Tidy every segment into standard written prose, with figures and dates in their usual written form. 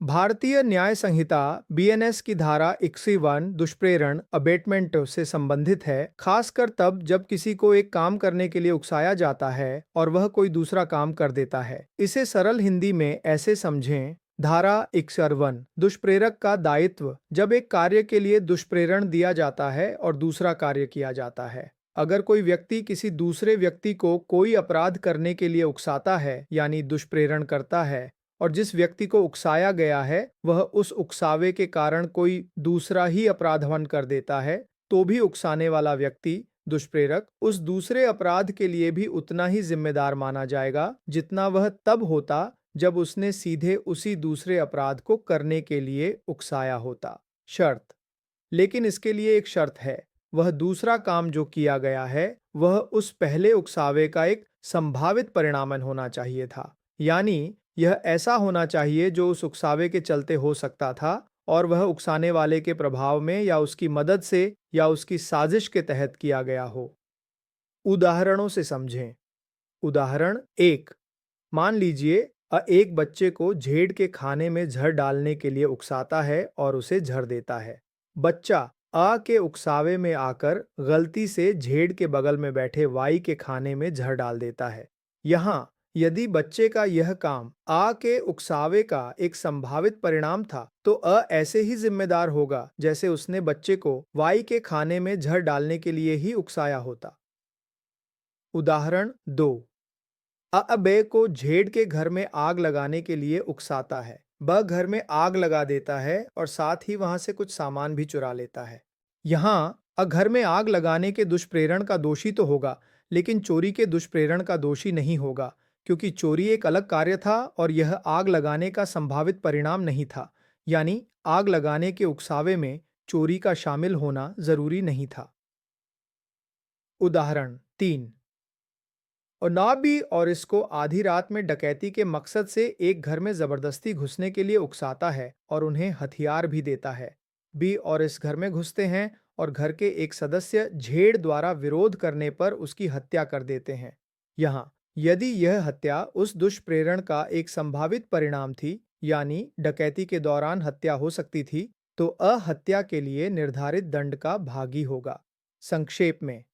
भारतीय न्याय संहिता बीएनएस की धारा 61 दुष्प्रेरण अबेटमेंट से संबंधित है, खासकर तब जब किसी को एक काम करने के लिए उकसाया जाता है और वह कोई दूसरा काम कर देता है। इसे सरल हिंदी में ऐसे समझें। धारा 61 दुष्प्रेरक का दायित्व जब एक कार्य के लिए दुष्प्रेरण दिया जाता है और दूसरा कार्य किया जाता है। अगर कोई व्यक्ति किसी दूसरे व्यक्ति को कोई अपराध करने के लिए उकसाता है यानी दुष्प्रेरण करता है और जिस व्यक्ति को उकसाया गया है वह उस उकसावे के कारण कोई दूसरा ही अपराधवन कर देता है, तो भी उकसाने वाला व्यक्ति दुष्प्रेरक उस दूसरे अपराध के लिए भी उतना ही जिम्मेदार माना जाएगा जितना वह तब होता जब उसने सीधे उसी दूसरे अपराध को करने के लिए उकसाया होता। शर्त। लेकिन इसके लिए एक शर्त है, वह दूसरा काम जो किया गया है वह उस पहले उकसावे का एक संभावित परिणामन होना चाहिए था, यानी यह ऐसा होना चाहिए जो उस उकसावे के चलते हो सकता था और वह उकसाने वाले के प्रभाव में या उसकी मदद से या उसकी साजिश के तहत किया गया हो। उदाहरणों से समझें। उदाहरण एक, मान लीजिए एक बच्चे को झेड़ के खाने में जहर डालने के लिए उकसाता है और उसे जहर देता है। बच्चा आ के उकसावे में आकर गलती से झेड़ के बगल में बैठे वाई के खाने में जहर डाल देता है। यहाँ यदि बच्चे का यह काम आ के उकसावे का एक संभावित परिणाम था, तो ऐसे ही जिम्मेदार होगा जैसे उसने बच्चे को वाई के खाने में जहर डालने के लिए ही उकसाया होता। उदाहरण दो, बे को झेड़ के घर में आग लगाने के लिए उकसाता है। ब घर में आग लगा देता है और साथ ही वहां से कुछ सामान भी चुरा लेता है। यहाँ घर में आग लगाने के दुष्प्रेरण का दोषी तो होगा, लेकिन चोरी के दुष्प्रेरण का दोषी नहीं होगा, क्योंकि चोरी एक अलग कार्य था और यह आग लगाने का संभावित परिणाम नहीं था, यानी आग लगाने के उकसावे में चोरी का शामिल होना जरूरी नहीं था। उदाहरण तीन, और ना भी और इसको आधी रात में डकैती के मकसद से एक घर में जबरदस्ती घुसने के लिए उकसाता है और उन्हें हथियार भी देता है। बी और इस घर में घुसते हैं और घर के एक सदस्य झेड़ द्वारा विरोध करने पर उसकी हत्या कर देते हैं। यहाँ यदि यह हत्या उस दुष्प्रेरण का एक संभावित परिणाम थी, यानी डकैती के दौरान हत्या हो सकती थी, तो अहत्या के लिए निर्धारित दंड का भागी होगा। संक्षेप में,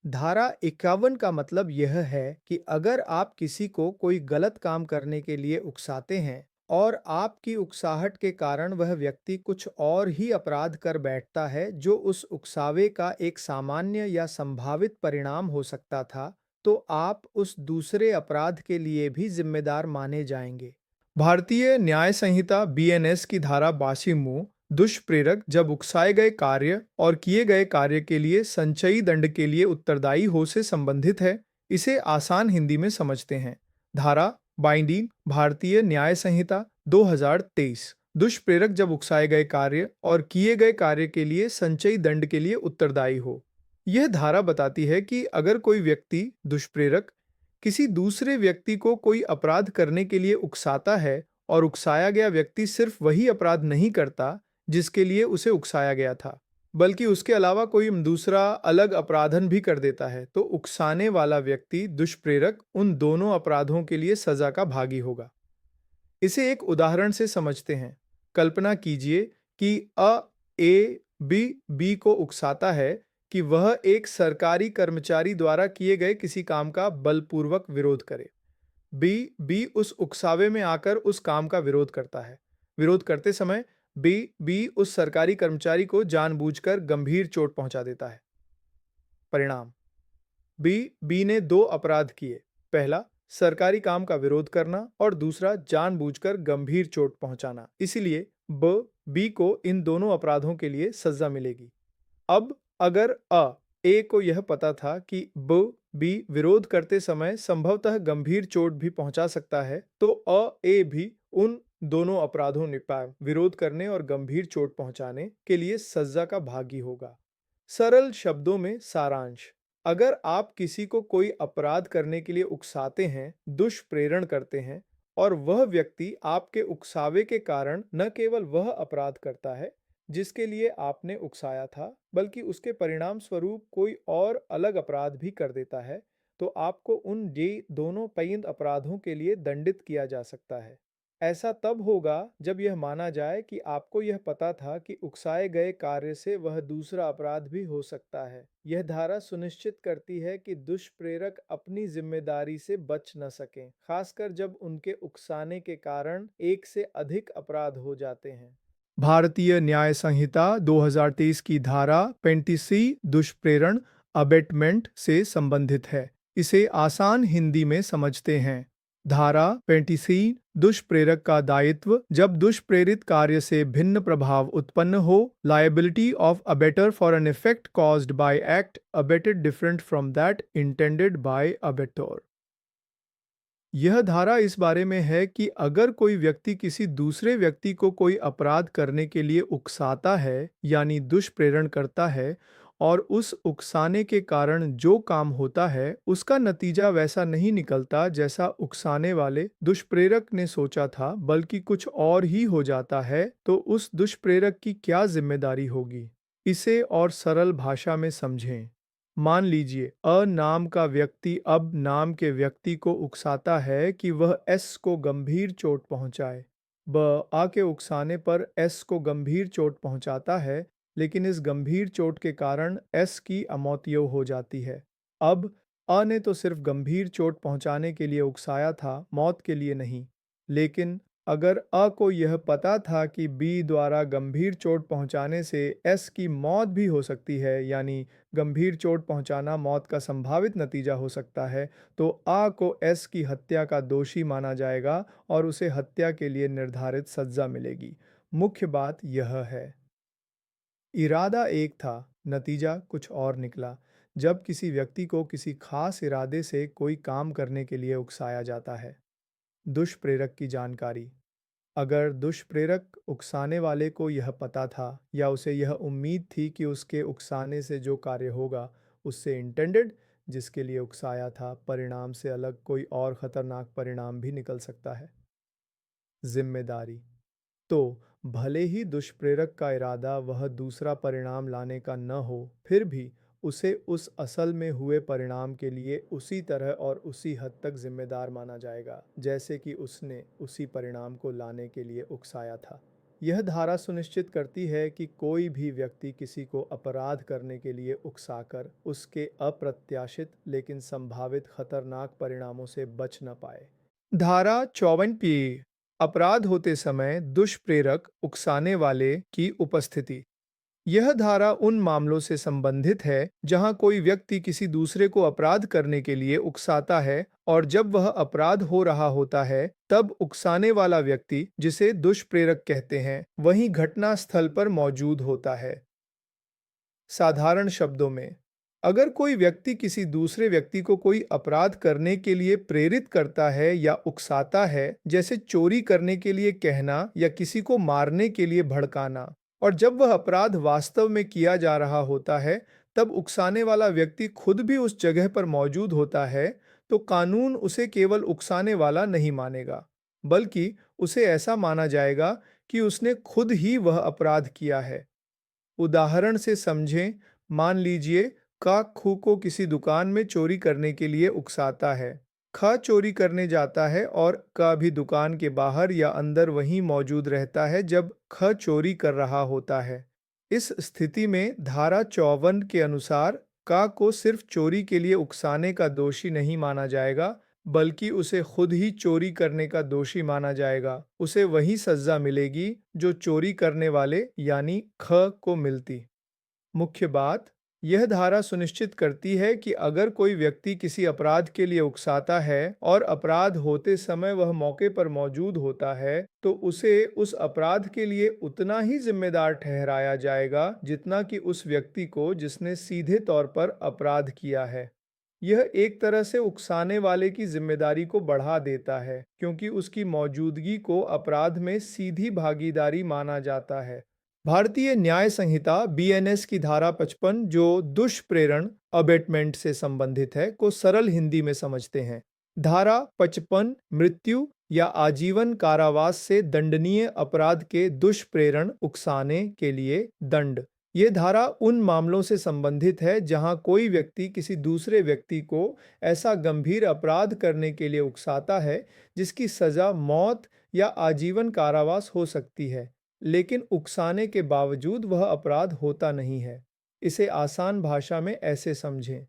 धारा 51 का मतलब यह है कि अगर आप किसी को कोई गलत काम करने के लिए उकसाते हैं और आपकी उकसाहट के कारण वह व्यक्ति कुछ और ही अपराध कर बैठता है जो उस उकसावे का एक सामान्य या संभावित परिणाम हो सकता था, तो आप उस दूसरे अपराध के लिए भी जिम्मेदार माने जाएंगे। भारतीय न्याय संहिता बीएनएस की धारा 82 दुष्प्रेरक जब उकसाए गए कार्य और किए गए कार्य के लिए संचयी दंड के लिए उत्तरदायी हो से संबंधित है। इसे आसान हिंदी में समझते हैं। धारा बाइंडिंग भारतीय न्याय संहिता 2023 दुष्प्रेरक जब उकसाए गए कार्य और किए गए कार्य के लिए संचयी दंड के लिए उत्तरदायी हो। यह धारा बताती है कि अगर कोई व्यक्ति दुष्प्रेरक किसी दूसरे व्यक्ति को कोई अपराध करने के लिए उकसाता है और उकसाया गया व्यक्ति सिर्फ वही अपराध नहीं करता जिसके लिए उसे उकसाया गया था, बल्कि उसके अलावा कोई दूसरा अलग अपराधन भी कर देता है, तो उकसाने वाला व्यक्ति दुष्प्रेरक उन दोनों अपराधों के लिए सजा का भागी होगा। इसे एक उदाहरण से समझते हैं। कल्पना कीजिए कि बी को उकसाता है कि वह एक सरकारी कर्मचारी द्वारा किए गए किसी काम का बलपूर्वक विरोध करे। बी उस उकसावे में आकर उस काम का विरोध करता है। विरोध करते समय बी उस सरकारी कर्मचारी को जानबूझकर गंभीर चोट पहुंचा देता है। परिणाम, बी ने दो अपराध किए। पहला, सरकारी काम का विरोध करना और दूसरा जानबूझकर गंभीर चोट पहुंचाना। इसलिए बी को इन दोनों अपराधों के लिए सजा मिलेगी। अब अगर ए को यह पता था कि बी विरोध करते समय संभवतः गंभीर चोट भी पहुंचा सकता है, तो ए भी उन दोनों अपराधों विरोध करने और गंभीर चोट पहुंचाने के लिए सजा का भागी होगा। सरल शब्दों में सारांश, अगर आप किसी को कोई अपराध करने के लिए उकसाते हैं, दुष्प्रेरण करते हैं, और वह व्यक्ति आपके उकसावे के कारण न केवल वह अपराध करता है जिसके लिए आपने उकसाया था, बल्कि उसके परिणाम स्वरूप कोई और अलग अपराध भी कर देता है, तो आपको उन दोनों अपराधों के लिए दंडित किया जा सकता है। ऐसा तब होगा जब यह माना जाए कि आपको यह पता था कि उकसाए गए कार्य से वह दूसरा अपराध भी हो सकता है। यह धारा सुनिश्चित करती है कि दुष्प्रेरक अपनी जिम्मेदारी से बच न सकें, खासकर जब उनके उकसाने के कारण एक से अधिक अपराध हो जाते हैं। भारतीय न्याय संहिता 2023 की धारा 35C दुष्प्रेरण अबेटमेंट से संबंधित है। इसे आसान हिंदी में समझते हैं। धारा 35C दुष्प्रेरक का दायित्व जब दुष्प्रेरित कार्य से भिन्न प्रभाव उत्पन्न हो, liability of abettor for an effect caused by act abetted different from that intended by abettor. यह धारा इस बारे में है कि अगर कोई व्यक्ति किसी दूसरे व्यक्ति को कोई अपराध करने के लिए उकसाता है, यानी दुष्प्रेरण करता है, और उस उकसाने के कारण जो काम होता है उसका नतीजा वैसा नहीं निकलता जैसा उकसाने वाले दुष्प्रेरक ने सोचा था, बल्कि कुछ और ही हो जाता है, तो उस दुष्प्रेरक की क्या जिम्मेदारी होगी? इसे और सरल भाषा में समझें। मान लीजिए अ नाम का व्यक्ति अब नाम के व्यक्ति को उकसाता है कि वह एस को गंभीर चोट पहुंचाए। ब आ के उकसाने पर एस को गंभीर चोट पहुंचाता है, लेकिन इस गंभीर चोट के कारण एस की अमौतियो हो जाती है। अब अ ने तो सिर्फ गंभीर चोट पहुंचाने के लिए उकसाया था, मौत के लिए नहीं। लेकिन अगर अ को यह पता था कि बी द्वारा गंभीर चोट पहुंचाने से एस की मौत भी हो सकती है, यानी गंभीर चोट पहुंचाना मौत का संभावित नतीजा हो सकता है, तो आ को एस की हत्या का दोषी माना जाएगा और उसे हत्या के लिए निर्धारित सजा मिलेगी। मुख्य बात यह है, इरादा एक था, नतीजा कुछ और निकला। जब किसी व्यक्ति को किसी खास इरादे से कोई काम करने के लिए उकसाया जाता है। दुष्प्रेरक की जानकारी। अगर दुष्प्रेरक उकसाने वाले को यह पता था या उसे यह उम्मीद थी कि उसके उकसाने से जो कार्य होगा उससे इंटेंडेड, जिसके लिए उकसाया था, परिणाम से अलग कोई और खतरनाक परिणाम भी निकल सकता है। जिम्मेदारी। तो भले ही दुष्प्रेरक का इरादा वह दूसरा परिणाम लाने का न हो, फिर भी उसे उस असल में हुए परिणाम के लिए उसी तरह और उसी हद तक जिम्मेदार माना जाएगा जैसे कि उसने उसी परिणाम को लाने के लिए उकसाया था। यह धारा सुनिश्चित करती है कि कोई भी व्यक्ति किसी को अपराध करने के लिए उकसाकर उसके अप्रत्याशित लेकिन संभावित खतरनाक परिणामों से बच न पाए। धारा 54 अपराध होते समय दुष्प्रेरक उकसाने वाले की उपस्थिति। यह धारा उन मामलों से संबंधित है जहां कोई व्यक्ति किसी दूसरे को अपराध करने के लिए उकसाता है और जब वह अपराध हो रहा होता है तब उकसाने वाला व्यक्ति, जिसे दुष्प्रेरक कहते हैं, वहीं घटना स्थल पर मौजूद होता है। साधारण शब्दों में, अगर कोई व्यक्ति किसी दूसरे व्यक्ति को कोई अपराध करने के लिए प्रेरित करता है या उकसाता है, जैसे चोरी करने के लिए कहना या किसी को मारने के लिए भड़काना, और जब वह अपराध वास्तव में किया जा रहा होता है, तब उकसाने वाला व्यक्ति खुद भी उस जगह पर मौजूद होता है, तो कानून उसे केवल उकसाने वाला नहीं मानेगा, बल्कि उसे ऐसा माना जाएगा कि उसने खुद ही वह अपराध किया है। उदाहरण से समझें, मान लीजिए का खू को किसी दुकान में चोरी करने के लिए उकसाता है। ख चोरी करने जाता है और का भी दुकान के बाहर या अंदर वहीं मौजूद रहता है जब ख चोरी कर रहा होता है। इस स्थिति में धारा 54 के अनुसार का को सिर्फ चोरी के लिए उकसाने का दोषी नहीं माना जाएगा, बल्कि उसे खुद ही चोरी करने का दोषी माना जाएगा। उसे वही सजा मिलेगी जो चोरी करने वाले यानी ख को मिलती। मुख्य बात, यह धारा सुनिश्चित करती है कि अगर कोई व्यक्ति किसी अपराध के लिए उकसाता है और अपराध होते समय वह मौके पर मौजूद होता है, तो उसे उस अपराध के लिए उतना ही जिम्मेदार ठहराया जाएगा जितना कि उस व्यक्ति को जिसने सीधे तौर पर अपराध किया है। यह एक तरह से उकसाने वाले की जिम्मेदारी को बढ़ा देता है, क्योंकि उसकी मौजूदगी को अपराध में सीधी भागीदारी माना जाता है। भारतीय न्याय संहिता बीएनएस की धारा 55, जो दुष्प्रेरण अबेटमेंट से संबंधित है, को सरल हिंदी में समझते हैं। धारा 55 मृत्यु या आजीवन कारावास से दंडनीय अपराध के दुष्प्रेरण उकसाने के लिए दंड। ये धारा उन मामलों से संबंधित है जहां कोई व्यक्ति किसी दूसरे व्यक्ति को ऐसा गंभीर अपराध करने के लिए उकसाता है जिसकी सजा मौत या आजीवन कारावास हो सकती है, लेकिन उकसाने के बावजूद वह अपराध होता नहीं है। इसे आसान भाषा में ऐसे समझें।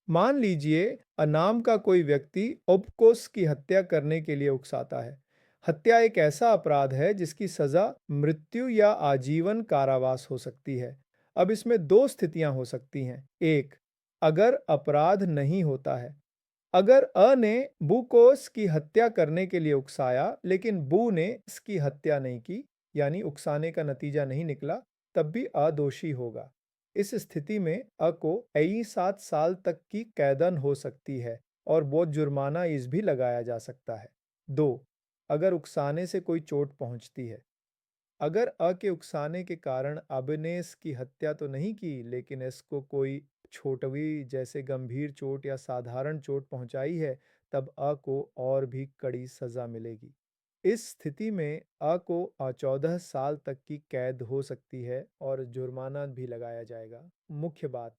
मान लीजिए अनाम का कोई व्यक्ति ओब्कोस की हत्या करने के लिए उकसाता है। हत्या एक ऐसा अपराध है जिसकी सजा मृत्यु या आजीवन कारावास हो सकती है। अब इसमें दो स्थितियां हो सकती हैं। एक, अगर अपराध नहीं होता है। अगर अ ने बू को इसकी हत्या करने के लिए उकसाया लेकिन बू ने इसकी हत्या नहीं की, यानी उकसाने का नतीजा नहीं निकला, तब भी अ दोषी होगा। इस स्थिति में अ को 7 साल तक की कैदन हो सकती है और बहुत जुर्माना इस भी लगाया जा सकता है। 2, अगर उकसाने से कोई चोट पहुंचती है। अगर अ के उकसाने के कारण अब ने इसकी हत्या तो नहीं की लेकिन इसको कोई छोटवी जैसे गंभीर चोट या साधारण चोट पहुंचाई है, तब अ को और भी कड़ी सजा मिलेगी। इस स्थिति में अ को 14 साल तक की कैद हो सकती है और जुर्माना भी लगाया जाएगा। मुख्य बात,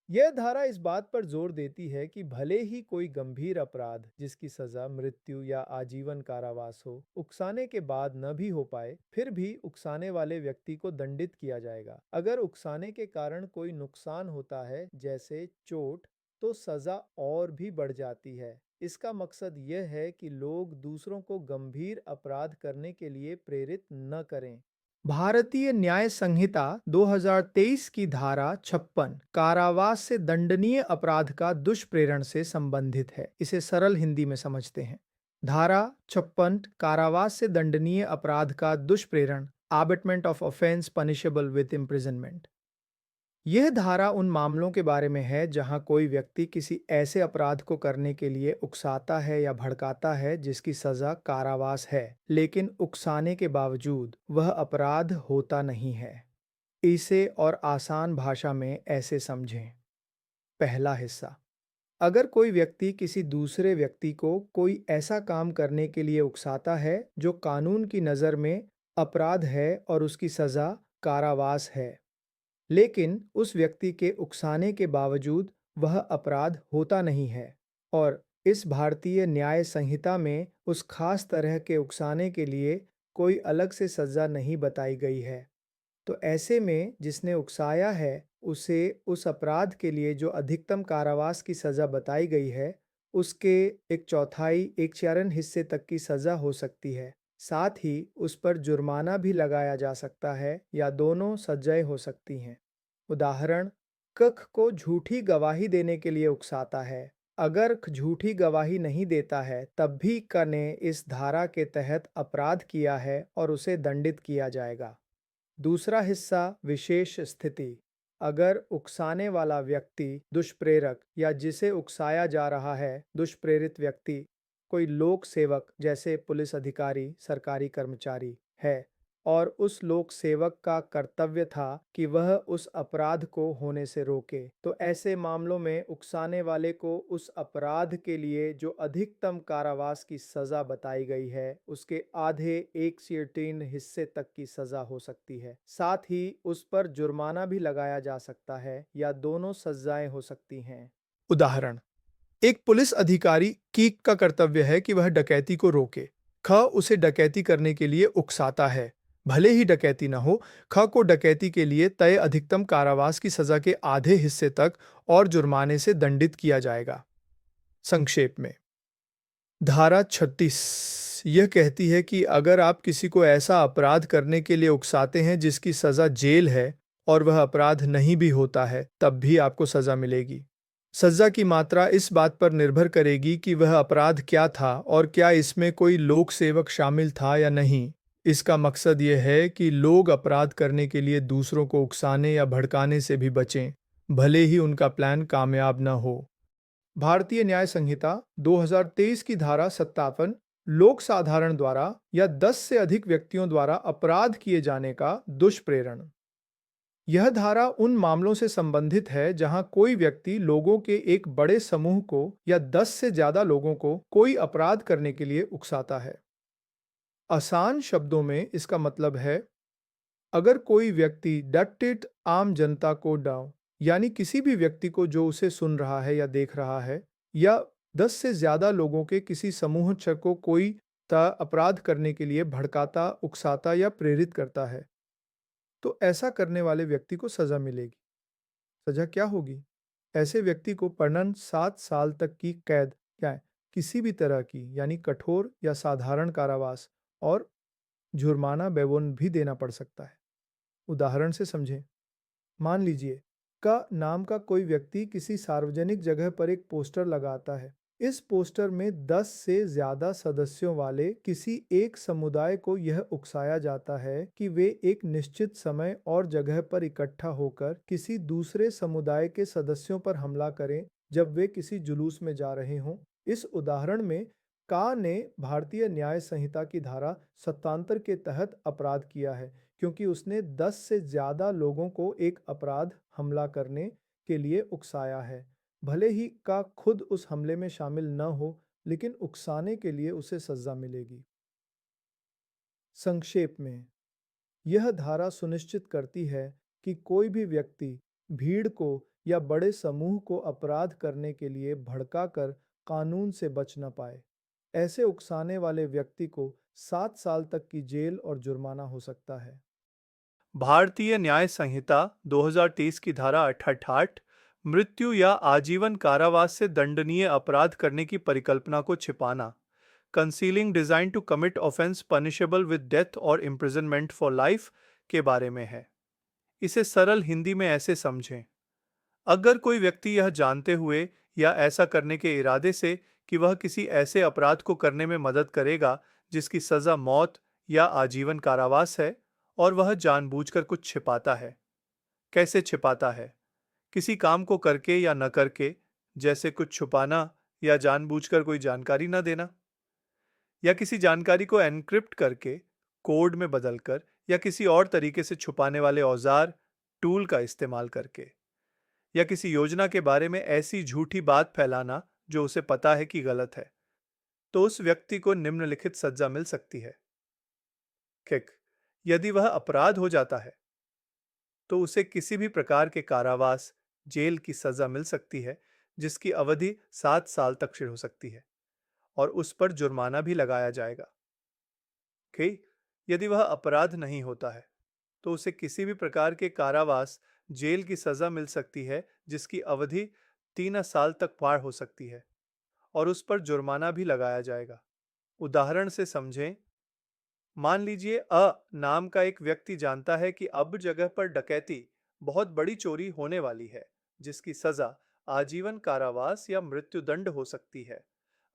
यह धारा इस बात पर जोर देती है कि भले ही कोई गंभीर अपराध जिसकी सजा मृत्यु या आजीवन कारावास हो, उकसाने के बाद न भी हो पाए, फिर भी उकसाने वाले व्यक्ति को दंडित किया जाएगा। अगर उकसाने के कारण कोई नुकसान होता है, जैसे चोट, तो सजा और भी बढ़ जाती है। इसका मकसद यह है कि लोग दूसरों को गंभीर अपराध करने के लिए प्रेरित न करें। भारतीय न्याय संहिता 2023 की धारा 56 कारावास से दंडनीय अपराध का दुष्प्रेरण से संबंधित है। इसे सरल हिंदी में समझते हैं। धारा 56 कारावास से दंडनीय अपराध का दुष्प्रेरण, abetment of offence punishable with imprisonment. यह धारा उन मामलों के बारे में है जहां कोई व्यक्ति किसी ऐसे अपराध को करने के लिए उकसाता है या भड़काता है जिसकी सजा कारावास है, लेकिन उकसाने के बावजूद वह अपराध होता नहीं है। इसे और आसान भाषा में ऐसे समझें। पहला हिस्सा, अगर कोई व्यक्ति किसी दूसरे व्यक्ति को कोई ऐसा काम करने के लिए उकसाता है जो कानून की नज़र में अपराध है और उसकी सजा कारावास है, लेकिन उस व्यक्ति के उकसाने के बावजूद वह अपराध होता नहीं है और इस भारतीय न्याय संहिता में उस खास तरह के उकसाने के लिए कोई अलग से सजा नहीं बताई गई है, तो ऐसे में जिसने उकसाया है उसे उस अपराध के लिए जो अधिकतम कारावास की सजा बताई गई है, उसके एक चौथाई एक चारन हिस्से तक की सजा हो सकती है। साथ ही उस पर जुर्माना भी लगाया जा सकता है या दोनों सजाएं हो सकती हैं। उदाहरण, कख को झूठी गवाही देने के लिए उकसाता है। अगर झूठी गवाही नहीं देता है तब भी क ने इस धारा के तहत अपराध किया है और उसे दंडित किया जाएगा। दूसरा हिस्सा, विशेष स्थिति, अगर उकसाने वाला व्यक्ति दुष्प्रेरक या जिसे उकसाया जा रहा है दुष्प्रेरित व्यक्ति कोई लोक सेवक जैसे पुलिस अधिकारी, सरकारी कर्मचारी है और उस लोक सेवक का कर्तव्य था कि वह उस अपराध को होने से रोके, तो ऐसे मामलों में उकसाने वाले को उस अपराध के लिए जो अधिकतम कारावास की सजा बताई गई है उसके आधे 1/3 हिस्से तक की सजा हो सकती है। साथ ही उस पर जुर्माना भी लगाया जा सकता है या दोनों सजाएं हो सकती हैं। उदाहरण, एक पुलिस अधिकारी की का कर्तव्य है कि वह डकैती को रोके। ख उसे डकैती करने के लिए उकसाता है। भले ही डकैती न हो, ख को डकैती के लिए तय अधिकतम कारावास की सजा के आधे हिस्से तक और जुर्माने से दंडित किया जाएगा। संक्षेप में, धारा 36 यह कहती है कि अगर आप किसी को ऐसा अपराध करने के लिए उकसाते हैं जिसकी सजा जेल है और वह अपराध नहीं भी होता है, तब भी आपको सजा मिलेगी। सजा की मात्रा इस बात पर निर्भर करेगी कि वह अपराध क्या था और क्या इसमें कोई लोक सेवक शामिल था या नहीं। इसका मकसद यह है कि लोग अपराध करने के लिए दूसरों को उकसाने या भड़काने से भी बचें, भले ही उनका प्लान कामयाब न हो। भारतीय न्याय संहिता 2023 की धारा 57 लोक साधारण द्वारा या 10 से अधिक व्यक्तियों द्वारा अपराध किए जाने का दुष्प्रेरण। यह धारा उन मामलों से संबंधित है जहां कोई व्यक्ति लोगों के एक बड़े समूह को या 10 से ज्यादा लोगों को कोई अपराध करने के लिए उकसाता है। आसान शब्दों में इसका मतलब है, अगर कोई व्यक्ति डट आम जनता को डाउ यानी किसी भी व्यक्ति को जो उसे सुन रहा है या देख रहा है या 10 से ज्यादा लोगों के किसी समूह को कोई अपराध करने के लिए भड़काता, उकसाता या प्रेरित करता है, तो ऐसा करने वाले व्यक्ति को सजा मिलेगी। सजा क्या होगी? ऐसे व्यक्ति को पढ़न 7 साल तक की कैद या किसी भी तरह की यानी कठोर या साधारण कारावास और जुर्माना बेवोन भी देना पड़ सकता है। उदाहरण से समझें। मान लीजिए का नाम का कोई व्यक्ति किसी सार्वजनिक जगह पर एक पोस्टर लगाता है। इस पोस्टर में 10 से ज्यादा सदस्यों वाले किसी एक समुदाय को यह उकसाया जाता है कि वे एक निश्चित समय और जगह पर इकट्ठा होकर किसी दूसरे समुदाय के सदस्यों पर हमला करें जब वे किसी जुलूस में जा रहे हों। इस उदाहरण में का ने भारतीय न्याय संहिता की धारा 77 के तहत अपराध किया है, क्योंकि उसने 10 से ज्यादा लोगों को एक अपराध हमला करने के लिए उकसाया है। भले ही का खुद उस हमले में शामिल न हो, लेकिन उकसाने के लिए उसे सजा मिलेगी। संक्षेप में, यह धारा सुनिश्चित करती है कि कोई भी व्यक्ति भीड़ को या बड़े समूह को अपराध करने के लिए भड़काकर कानून से बच न पाए। ऐसे उकसाने वाले व्यक्ति को 7 साल तक की जेल और जुर्माना हो सकता है। भारतीय न्याय संहिता 2023 की धारा 88 मृत्यु या आजीवन कारावास से दंडनीय अपराध करने की परिकल्पना को छिपाना, concealing design to commit offence punishable with death और इम्प्रिजनमेंट फॉर लाइफ के बारे में है। इसे सरल हिंदी में ऐसे समझें। अगर कोई व्यक्ति यह जानते हुए या ऐसा करने के इरादे से कि वह किसी ऐसे अपराध को करने में मदद करेगा जिसकी सजा मौत या आजीवन कारावास है, और वह जानबूझकर कुछ छिपाता है। कैसे छिपाता है? किसी काम को करके या न करके, जैसे कुछ छुपाना या जानबूझकर कोई जानकारी न देना, या किसी जानकारी को एनक्रिप्ट करके, कोड में बदलकर या किसी और तरीके से छुपाने वाले औजार, टूल का इस्तेमाल करके, या किसी योजना के बारे में ऐसी झूठी बात फैलाना जो उसे पता है कि गलत है, तो उस व्यक्ति को निम्नलिखित सजा मिल सकती है। किक, यदि वह अपराध हो जाता है तो उसे किसी भी प्रकार के कारावास, जेल की सजा मिल सकती है, जिसकी अवधि 7 साल तक हो सकती है, और उस पर जुर्माना भी लगाया जाएगा। कि यदि वह अपराध नहीं होता है तो उसे किसी भी प्रकार के कारावास, जेल की सजा मिल सकती है, जिसकी अवधि 3 साल तक पार हो सकती है, और उस पर जुर्माना भी लगाया जाएगा। उदाहरण से समझें। मान लीजिए नाम का एक व्यक्ति जानता है कि अब जगह पर डकैती, बहुत बड़ी चोरी होने वाली है, जिसकी सजा आजीवन कारावास या मृत्युदंड हो सकती है।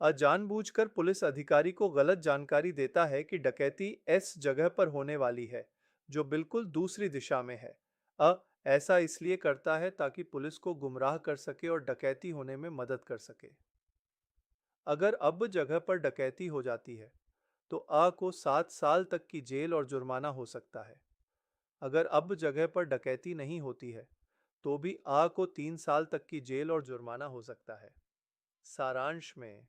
जानबूझकर पुलिस अधिकारी को गलत जानकारी देता है कि डकैती एस जगह पर होने वाली है, जो बिल्कुल दूसरी दिशा में है। ऐसा इसलिए करता है ताकि पुलिस को गुमराह कर सके और डकैती होने में मदद कर सके। अगर अब जगह पर डकैती हो जाती है तो को 7 साल तक की जेल और जुर्माना हो सकता है। अगर अब जगह पर डकैती नहीं होती है तो भी को 3 साल तक की जेल और जुर्माना हो सकता है। सारांश में,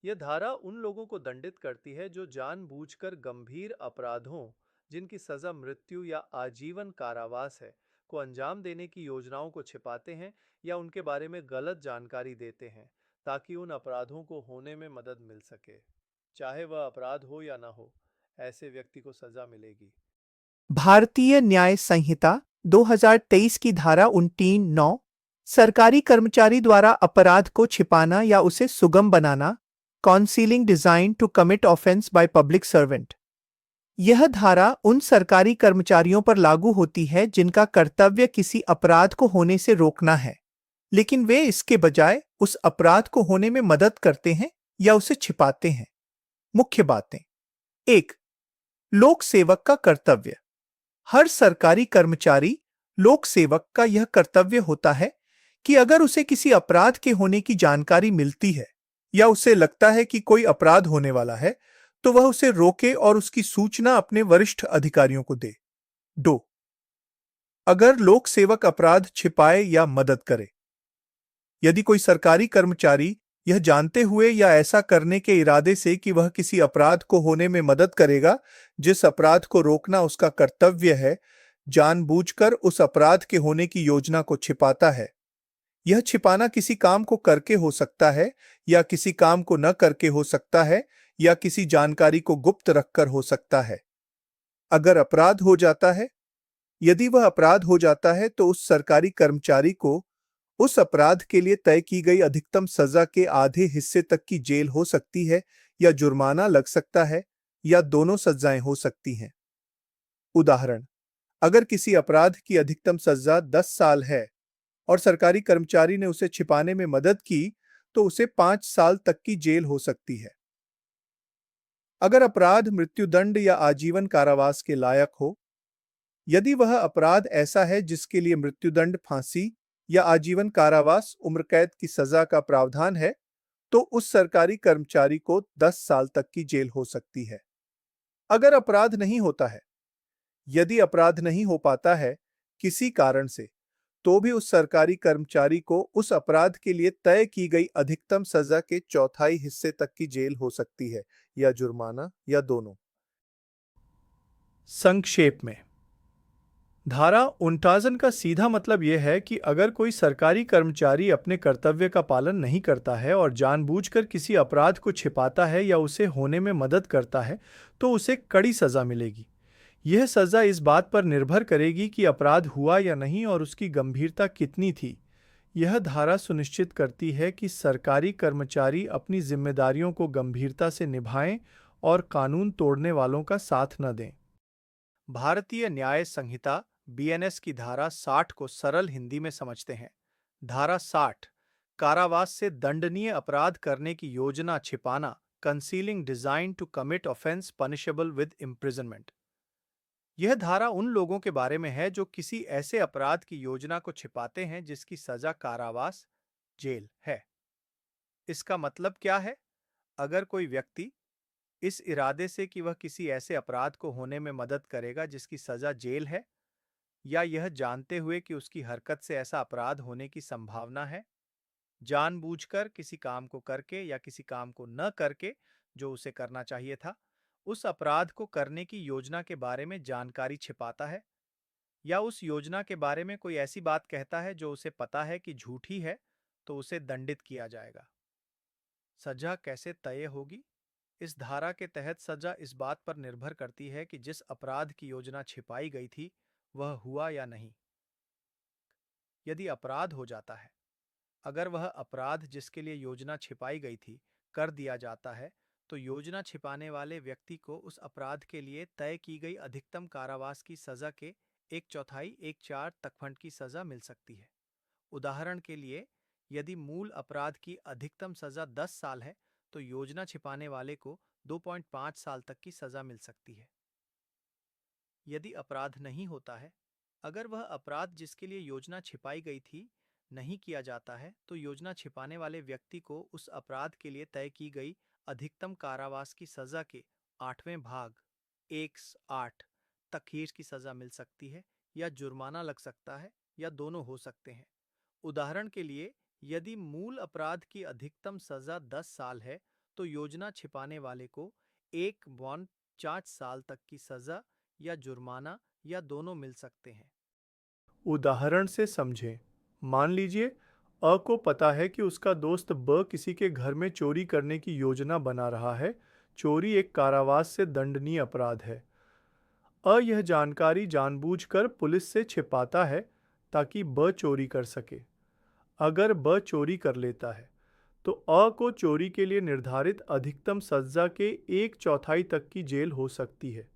यह धारा उन लोगों को दंडित करती है जो जानबूझकर गंभीर अपराधों, जिनकी सजा मृत्यु या आजीवन कारावास है, को अंजाम देने की योजनाओं को छिपाते हैं या उनके बारे में गलत जानकारी देते हैं, ताकि उन अपराधों को होने में मदद मिल सके। चाहे वह अपराध हो या ना हो, ऐसे व्यक्ति को सजा मिलेगी। भारतीय न्याय संहिता 2023 की धारा 29(9) सरकारी कर्मचारी द्वारा अपराध को छिपाना या उसे सुगम बनाना, concealing design to commit offence by public servant. यह धारा उन सरकारी कर्मचारियों पर लागू होती है जिनका कर्तव्य किसी अपराध को होने से रोकना है, लेकिन वे इसके बजाय उस अपराध को होने में मदद करते हैं या उसे छिपाते हैं। मुख्य बातें: 1. लोक सेवक का कर्तव्य। हर सरकारी कर्मचारी, लोक सेवक का यह कर्तव्य होता है कि अगर उसे किसी अपराध के होने की जानकारी मिलती है या उसे लगता है कि कोई अपराध होने वाला है, तो वह उसे रोके और उसकी सूचना अपने वरिष्ठ अधिकारियों को दे। 2. अगर लोक सेवक अपराध छिपाए या मदद करे। यदि कोई सरकारी कर्मचारी यह जानते हुए या ऐसा करने के इरादे से कि वह किसी अपराध को होने में मदद करेगा, जिस अपराध को रोकना उसका कर्तव्य है, जानबूझकर उस अपराध के होने की योजना को छिपाता है। यह छिपाना किसी काम को करके हो सकता है या किसी काम को न करके हो सकता है, या किसी जानकारी को गुप्त रखकर हो सकता है। अगर अपराध हो जाता है, यदि वह अपराध हो जाता है तो उस सरकारी कर्मचारी को उस अपराध के लिए तय की गई अधिकतम सजा के आधे हिस्से तक की जेल हो सकती है या जुर्माना लग सकता है या दोनों सजाएं हो सकती हैं। उदाहरण, अगर किसी अपराध की अधिकतम सजा 10 साल है और सरकारी कर्मचारी ने उसे छिपाने में मदद की, तो उसे 5 साल तक की जेल हो सकती है। अगर अपराध मृत्युदंड या आजीवन कारावास के लायक हो, यदि वह अपराध ऐसा है जिसके लिए मृत्युदंड, फांसी या आजीवन कारावास, उम्र कैद की सजा का प्रावधान है, तो उस सरकारी कर्मचारी को 10 साल तक की जेल हो सकती है। अगर अपराध नहीं होता है, यदि अपराध नहीं हो पाता है किसी कारण से, तो भी उस सरकारी कर्मचारी को उस अपराध के लिए तय की गई अधिकतम सजा के चौथाई हिस्से तक की जेल हो सकती है या जुर्माना या दोनों। संक्षेप में, धारा 49 का सीधा मतलब यह है कि अगर कोई सरकारी कर्मचारी अपने कर्तव्य का पालन नहीं करता है और जानबूझकर किसी अपराध को छिपाता है या उसे होने में मदद करता है, तो उसे कड़ी सजा मिलेगी। यह सजा इस बात पर निर्भर करेगी कि अपराध हुआ या नहीं और उसकी गंभीरता कितनी थी। यह धारा सुनिश्चित करती है कि सरकारी कर्मचारी अपनी जिम्मेदारियों को गंभीरता से निभाएं और कानून तोड़ने वालों का साथ न दें। भारतीय न्याय संहिता बीएनएस की धारा 60 को सरल हिंदी में समझते हैं। धारा 60 कारावास से दंडनीय अपराध करने की योजना छिपाना, concealing design to commit offence punishable with imprisonment. यह धारा उन लोगों के बारे में है जो किसी ऐसे अपराध की योजना को छिपाते हैं जिसकी सजा कारावास, जेल है। इसका मतलब क्या है? अगर कोई व्यक्ति इस इरादे से कि वह किसी ऐसे अपराध को होने में मदद करेगा जिसकी सजा जेल है, या यह जानते हुए कि उसकी हरकत से ऐसा अपराध होने की संभावना है, जानबूझकर किसी काम को करके या किसी काम को न करके जो उसे करना चाहिए था, उस अपराध को करने की योजना के बारे में जानकारी छिपाता है, या उस योजना के बारे में कोई ऐसी बात कहता है जो उसे पता है कि झूठी है, तो उसे दंडित किया जाएगा। सजा कैसे तय होगी? इस धारा के तहत सजा इस बात पर निर्भर करती है कि जिस अपराध की योजना छिपाई गई थी वह हुआ या नहीं। यदि अपराध हो जाता है, अगर वह अपराध जिसके लिए योजना छिपाई गई थी कर दिया जाता है, तो योजना छिपाने वाले व्यक्ति को उस अपराध के लिए तय की गई अधिकतम कारावास की सजा के 1/4 1/4 तकफंड की सजा मिल सकती है। उदाहरण के लिए, यदि मूल अपराध की अधिकतम सजा 10 साल है, तो योजना छिपाने वाले को 2.5 साल तक की सजा मिल सकती है। यदि अपराध नहीं होता है, अगर वह अपराध जिसके लिए योजना छिपाई गई थी नहीं किया जाता है, तो योजना छिपाने वाले व्यक्ति को उस अपराध के लिए तय की गई अधिकतम कारावास की सजा के 8वें भाग 1/8 तक की सजा मिल सकती है, या जुर्माना लग सकता है, या दोनों हो सकते हैं। उदाहरण के लिए, यदि मूल अपराध की अधिकतम सजा 10 साल है, तो योजना छिपाने वाले को 1/4 साल तक की सजा या जुर्माना या दोनों मिल सकते हैं। उदाहरण से समझें। मान लीजिए अ को पता है कि उसका दोस्त ब किसी के घर में चोरी करने की योजना बना रहा है। चोरी एक कारावास से दंडनीय अपराध है। अ यह जानकारी जानबूझकर पुलिस से छिपाता है ताकि ब चोरी कर सके। अगर ब चोरी कर लेता है, तो अ को चोरी के लिए निर्धारित अधिकतम सजा के 1/4 तक की जेल हो सकती है।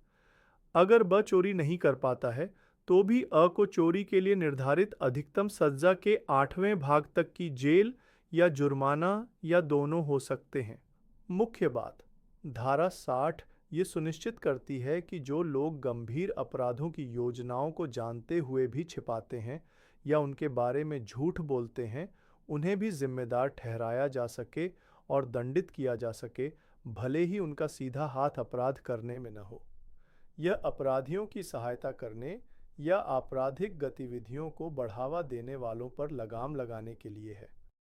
अगर ब चोरी नहीं कर पाता है, तो भी अ को चोरी के लिए निर्धारित अधिकतम सजा के 8वें भाग तक की जेल या जुर्माना या दोनों हो सकते हैं। मुख्य बात, धारा 60 ये सुनिश्चित करती है कि जो लोग गंभीर अपराधों की योजनाओं को जानते हुए भी छिपाते हैं या उनके बारे में झूठ बोलते हैं, उन्हें भी जिम्मेदार ठहराया जा सके और दंडित किया जा सके, भले ही उनका सीधा हाथ अपराध करने में न हो। यह अपराधियों की सहायता करने या आपराधिक गतिविधियों को बढ़ावा देने वालों पर लगाम लगाने के लिए है।